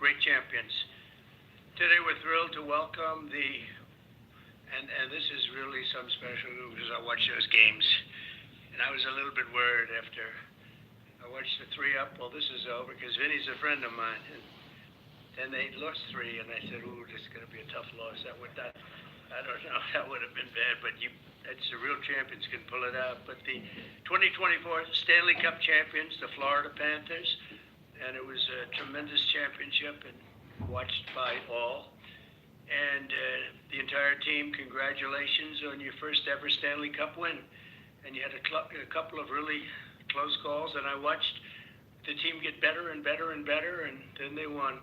great champions. Today we're thrilled to welcome and this is really something special because I watched those games, and I was a little bit worried after I watched the 3-up. Well, this is over because Vinny's a friend of mine, and then they lost 3, and I said, "Ooh, this is going to be a tough loss." I don't know, that would have been bad, but it's the real champions can pull it out. But the 2024 Stanley Cup champions, the Florida Panthers, and it was a tremendous championship and watched by all. And the entire team, congratulations on your first ever Stanley Cup win. And you had a couple of really close calls, and I watched the team get better and better and better, and then they won.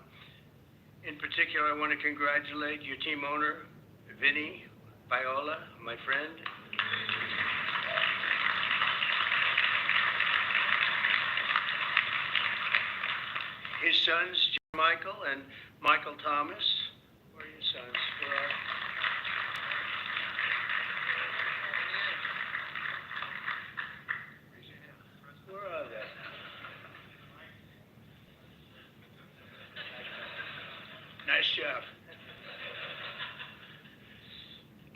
In particular, I want to congratulate your team owner, Vinny Viola, my friend. His sons, Michael and Michael Thomas. Where are your sons? Where are they? Nice job.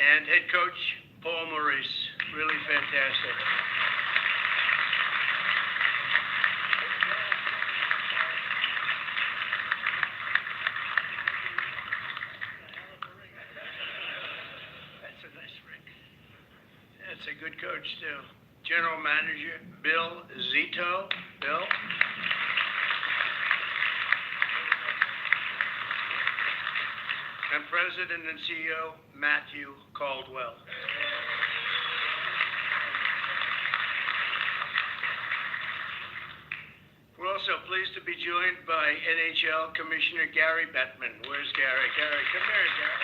And head coach Paul Maurice, really fantastic. That's a nice ring. That's a good coach too. General Manager Bill Zito. Bill. And President and CEO Matthew Caldwell. We're also pleased to be joined by NHL Commissioner Gary Bettman. Where's Gary? Gary, come here, Gary.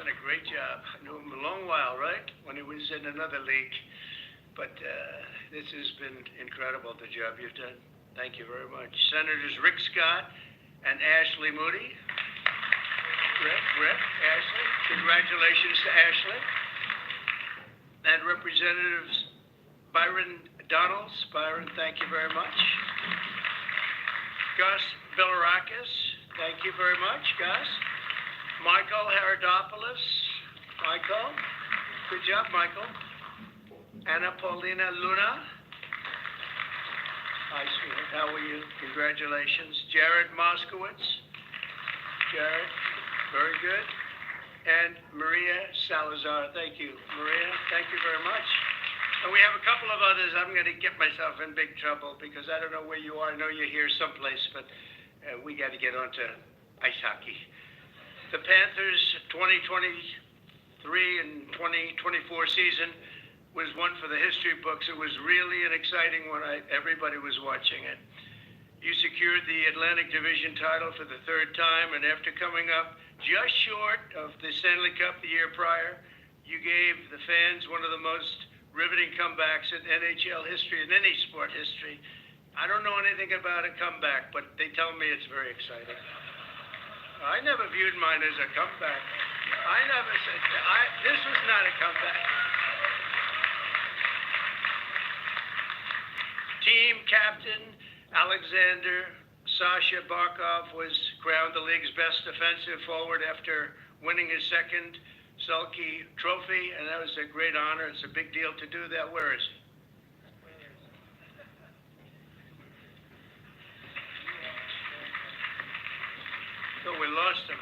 Done a great job. I knew him a long while, right? When he was in another league. But this has been incredible, the job you've done. Thank you very much. Senators Rick Scott and Ashley Moody. Rick, Ashley. Congratulations to Ashley. And Representatives Byron Donalds. Byron, thank you very much. Gus Bilirakis. Thank you very much, Gus. Michael Herodopoulos. Michael. Good job, Michael. Anna Paulina Luna. Hi, sweetheart. How are you? Congratulations. Jared Moskowitz. Jared, very good. And Maria Salazar. Thank you, Maria. Thank you very much. And we have a couple of others. I'm going to get myself in big trouble because I don't know where you are. I know you're here someplace, but we got to get on to ice hockey. The Panthers 2023 and 2024 season was one for the history books. It was really an exciting one. Everybody was watching it. You secured the Atlantic Division title for the 3rd time, and after coming up just short of the Stanley Cup the year prior, you gave the fans one of the most riveting comebacks in NHL history, in any sport history. I don't know anything about a comeback, but they tell me it's very exciting. I never viewed mine as a comeback. I never said, this was not a comeback. Team captain Alexander Sasha Barkov was crowned the league's best defensive forward after winning his 2nd Selke Trophy, and that was a great honor. It's a big deal to do that. Where is he? So we lost him.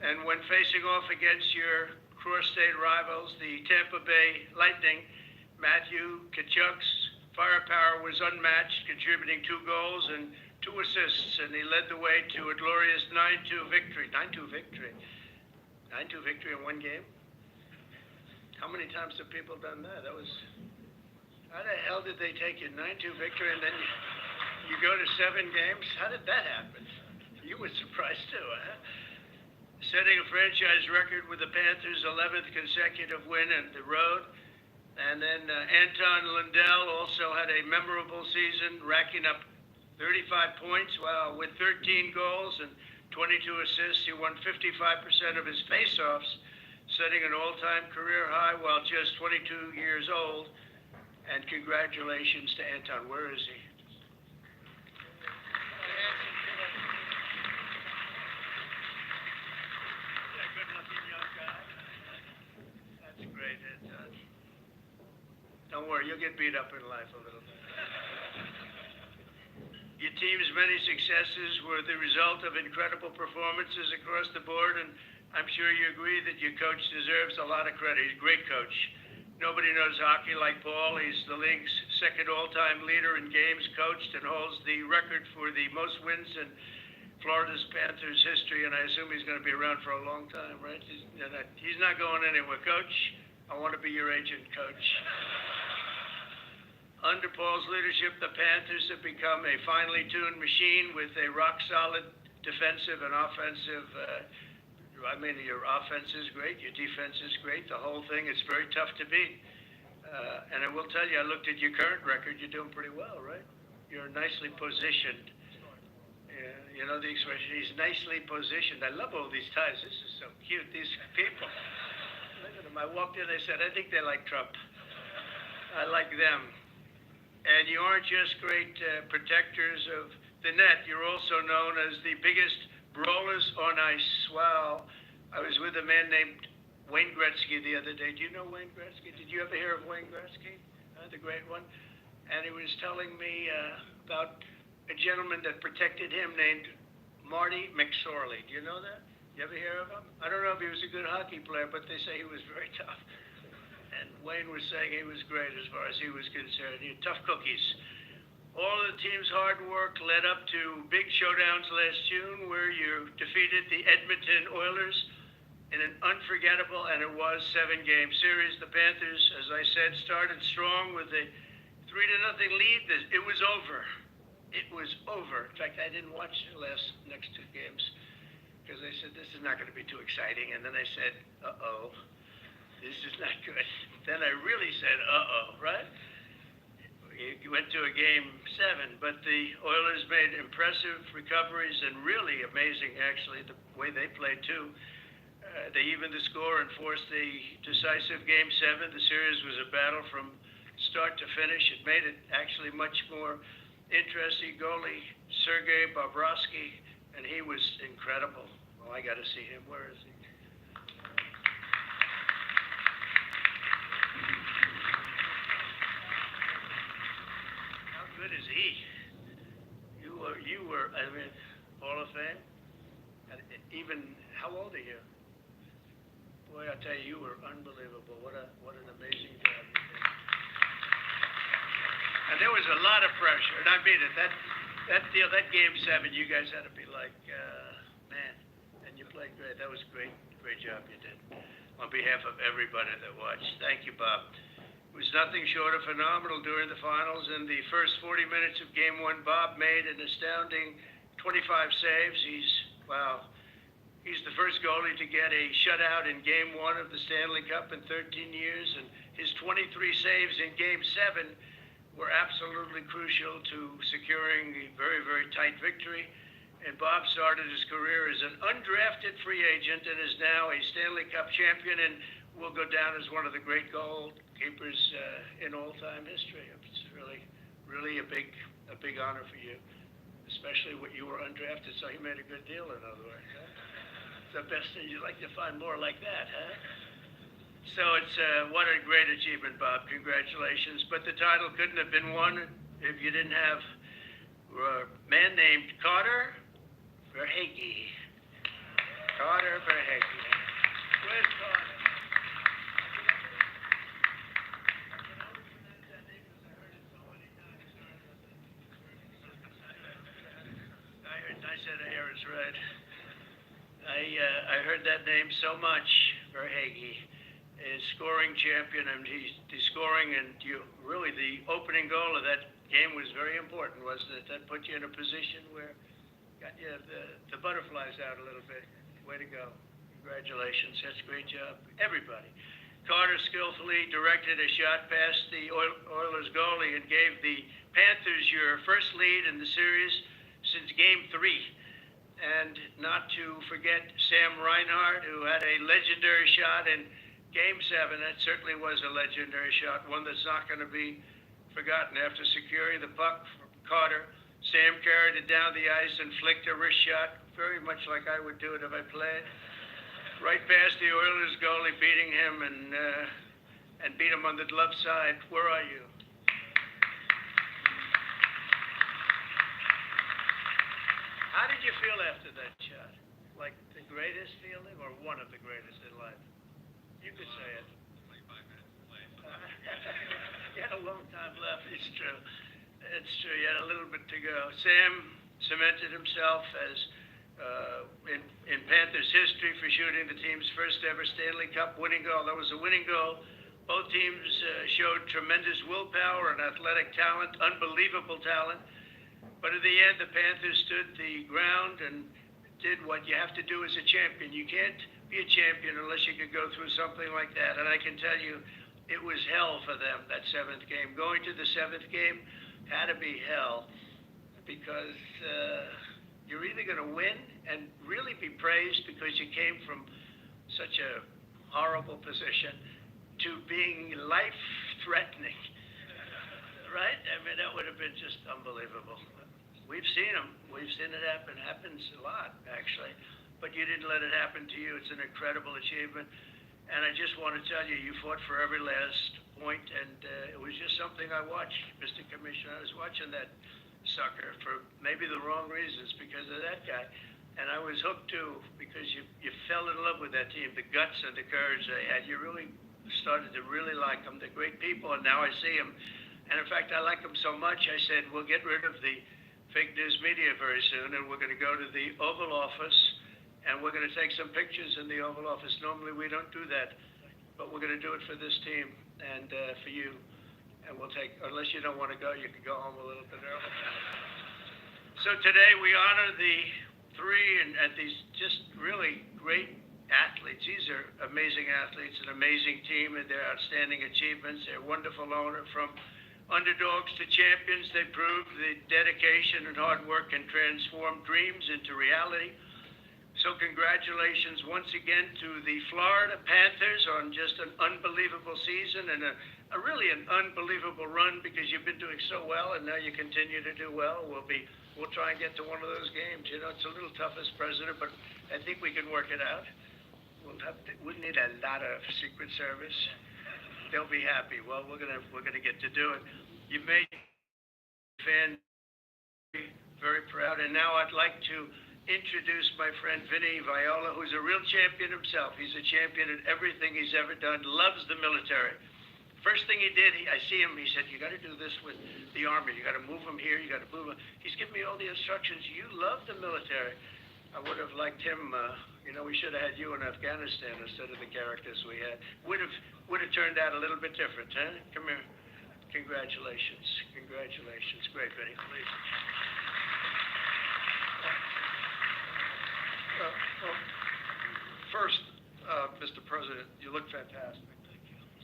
And when facing off against your cross-state rivals, the Tampa Bay Lightning, Matthew Tkachuk's firepower was unmatched, contributing 2 goals and 2 assists, and he led the way to a glorious 9-2 victory. 9-2 victory. 9-2 victory in one game? How many times have people done that? How the hell did they take you 9-2 victory and then you go to 7 games? How did that happen? You were surprised too, huh? Setting a franchise record with the Panthers' 11th consecutive win on the road. And then Anton Lundell also had a memorable season, racking up 35 points, with 13 goals and 22 assists. He won 55% of his faceoffs, setting an all-time career high while just 22 years old. And congratulations to Anton. Where is he? Good-looking young guy. That's great, Anton. Don't worry, you'll get beat up in life a little bit. Your team's many successes were the result of incredible performances across the board, and I'm sure you agree that your coach deserves a lot of credit. He's a great coach. Nobody knows hockey like Paul. He's the league's second all-time leader in games coached and holds the record for the most wins in Florida's Panthers history, and I assume he's going to be around for a long time, right? He's not going anywhere. Coach, I want to be your agent, Coach. Under Paul's leadership, the Panthers have become a finely tuned machine with a rock-solid defensive and offensive. Your offense is great, your defense is great. The whole thing is very tough to beat. And I will tell you, I looked at your current record. You're doing pretty well, right? You're nicely positioned. You know the expression, he's nicely positioned. I love all these ties. This is so cute, these people. Look at them. I walked in, they said, I think they like Trump. I like them. And you aren't just great protectors of the net. You're also known as the biggest brawlers on ice. Wow. I was with a man named Wayne Gretzky the other day. Do you know Wayne Gretzky? Did you ever hear of Wayne Gretzky? The great one. And he was telling me about a gentleman that protected him named Marty McSorley. Do you know that? You ever hear of him? I don't know if he was a good hockey player, but they say he was very tough. And Wayne was saying he was great as far as he was concerned. He had tough cookies. All of the team's hard work led up to big showdowns last June where you defeated the Edmonton Oilers in an unforgettable, and it was, 7-game series. The Panthers, as I said, started strong with a 3-0 lead. It was over. It was over. In fact, I didn't watch the next 2 games because they said, this is not going to be too exciting. And then I said, uh-oh, this is not good. Then I really said, uh-oh, right? You went to a game 7, but the Oilers made impressive recoveries and really amazing, actually, the way they played, too. They evened the score and forced the decisive game 7. The series was a battle from start to finish. It made it actually much more interesting. Goalie Sergei Bobrovsky, and he was incredible. Well, I got to see him. Where is he? How good is he? You were, I mean, Hall of Fame? And even, how old are you? Boy, I tell you, you were unbelievable. What an amazing job you did. And there was a lot of pressure, and I mean it. That deal, that game 7, you guys had to be like, man, and you played great. That was great job you did. On behalf of everybody that watched, thank you, Bob. It was nothing short of phenomenal during the finals. In the first 40 minutes of Game 1, Bob made an astounding 25 saves. He's the first goalie to get a shutout in Game 1 of the Stanley Cup in 13 years, and his 23 saves in Game 7 were absolutely crucial to securing a very, very tight victory. And Bob started his career as an undrafted free agent and is now a Stanley Cup champion and will go down as one of the great goalkeepers in all-time history. It's really a big honor for you, especially when you were undrafted, so he made a good deal, in other words. Huh? It's the best thing. You'd like to find more like that, huh? So it's what a great achievement, Bob. Congratulations. But the title couldn't have been won if you didn't have a man named Carter Verhaeghe. Carter Verhaeghe. Where's Carter? I said I hear it's right. I heard that name so much, Verhaeghe, is scoring champion, and he's the scoring, and really the opening goal of that game was very important, wasn't it? That put you in a position where got you the butterflies out a little bit. Way to go. Congratulations. That's a great job. Everybody. Carter skillfully directed a shot past the Oilers goalie and gave the Panthers your first lead in the series since Game 3. And not to forget Sam Reinhart, who had a legendary shot in Game 7. That certainly was a legendary shot, one that's not going to be forgotten. After securing the puck from Carter, Sam carried it down the ice and flicked a wrist shot, very much like I would do it if I played. Right past the Oilers goalie, beating him and beat him on the glove side. Where are you? How did you feel after that shot? Like the greatest feeling or one of the greatest in life? You could say it. 25 minutes left. You had a long time left, it's true. It's true, you had a little bit to go. Sam cemented himself as in Panthers history for shooting the team's first ever Stanley Cup winning goal. That was a winning goal. Both teams showed tremendous willpower and athletic talent, unbelievable talent. But in the end, the Panthers stood the ground and did what you have to do as a champion. You can't be a champion unless you could go through something like that. And I can tell you, it was hell for them, that seventh game. Going to the seventh game had to be hell because you're either going to win and really be praised because you came from such a horrible position to being life-threatening, right? I mean, that would have been just unbelievable. We've seen them. We've seen it happen. It happens a lot, actually. But you didn't let it happen to you. It's an incredible achievement. And I just want to tell you, you fought for every last point, and it was just something I watched, Mr. Commissioner. I was watching that sucker for maybe the wrong reasons because of that guy. And I was hooked too because you fell in love with that team, the guts and the courage they had. You really started to really like them. They're great people, and now I see them. And in fact, I like them so much, I said, we'll get rid of the fake news media very soon, and we're going to go to the Oval Office, and we're going to take some pictures in the Oval Office. Normally, we don't do that, but we're going to do it for this team and for you. And we'll take, unless you don't want to go, you can go home a little bit early. So today, we honor the three and these just really great athletes. These are amazing athletes, an amazing team, and their outstanding achievements. Their wonderful owner, from underdogs to champions, they proved the dedication and hard work can transform dreams into reality. So congratulations once again to the Florida Panthers on just an unbelievable season and a really an unbelievable run because you've been doing so well and now you continue to do well. We'll try and get to one of those games. You know, it's a little tough as president, but I think we can work it out. We'll need a lot of Secret Service. They'll be happy. Well, we're gonna get to do it. You've made fans very proud, and now I'd like to introduce my friend Vinny Viola, who's a real champion himself. He's a champion in everything he's ever done. Loves the military. First thing he did, I see him, he said, you got to do this with the Army. You got to move them here. You got to move them. He's giving me all the instructions. You love the military. I would have liked him, you know, we should have had you in Afghanistan instead of the characters we had. Would have turned out a little bit different, huh? Come here. Congratulations. Congratulations. Great, Vinny. Please. First, Mr. President, you look fantastic.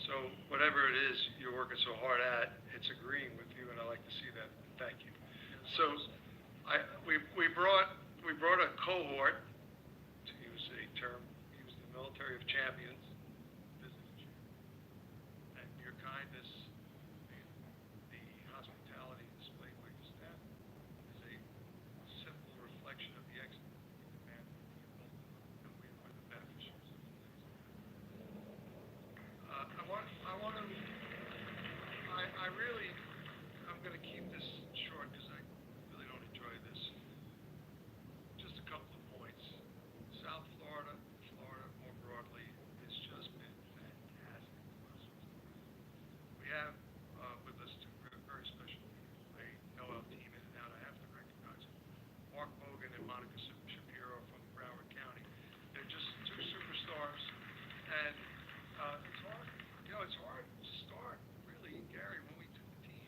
So whatever it is you're working so hard at, it's agreeing with you, and I like to see that. Thank you. So we brought a cohort, to use a term, use the military of champions, business champions, and your kindness, the hospitality displayed by your staff is a simple reflection of the excellence of the man you built, and we are the beneficiaries of things. I'm going to keep this short because I really don't enjoy this. Just a couple of points. South Florida, Florida more broadly, has just been fantastic to us. We have with us two very special people. They know our team in and out. I have to recognize them. Mark Bogan and Monica Shapiro from Broward County. They're just two superstars. And it's hard. You know, it's hard to start, really, Gary, when we took the team.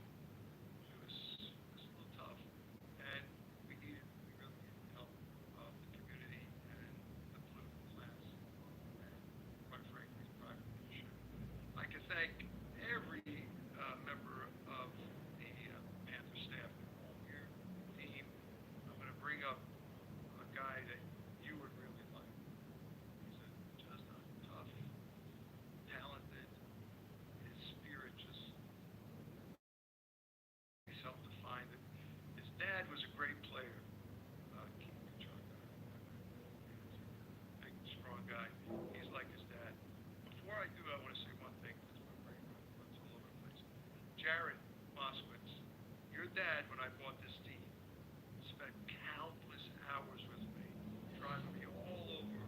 was a great player. Keith Kachuk, big, strong guy. He's like his dad. Before I do, I want to say one thing, because my brain runs all over the place. Jared Moskowitz, your dad, when I bought this team, spent countless hours with me, driving me all over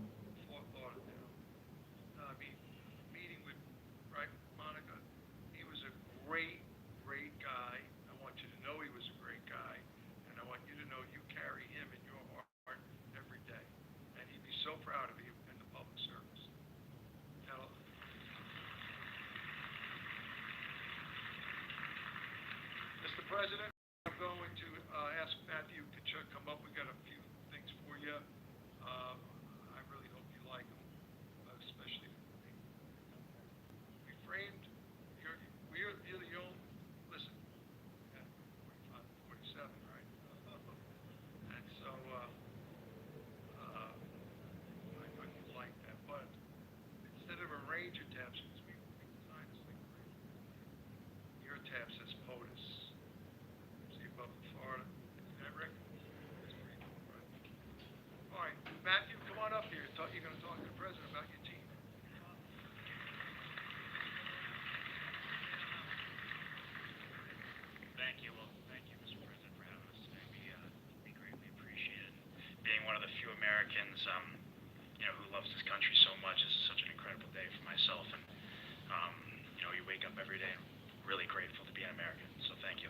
Fort Lauderdale. I mean, meeting with, right, Monica. He was a great, great guy. I want you to know he was a great guy, and I want you to know you carry him in your heart every day. And he'd be so proud of you in the public service. Now, Mr. President, I'm going to ask Matthew Kachuk come up. We got a few things for you. I really hope you like them, especially for me. We framed you're the only. Listen, yeah, 45, 47, right? And so I know you like that, but instead of a Ranger tab, since we designed this thing for Ranger, your tab says POTUS. See above Florida. Isn't that Rick? That's pretty cool, right? All right, Matthew, come on up here. You're going to talk to the president about your team. Thank you. Well, thank you, Mr. President, for having us today. We greatly appreciate it. Being one of the few Americans, who loves this country so much, this is such an incredible day for myself. And, you wake up every day really grateful to be an American. So thank you.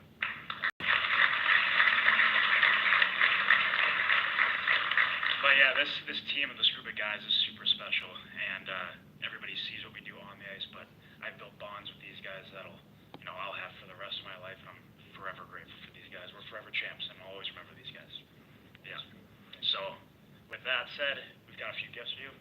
But yeah, this team and this group of guys is super special, and everybody sees what we do on the ice. But I've built bonds with these guys that'll, I'll have for the rest of my life. And I'm forever grateful for these guys. We're forever champs, and I'll always remember these guys. Yeah. So, with that said, we've got a few gifts for you.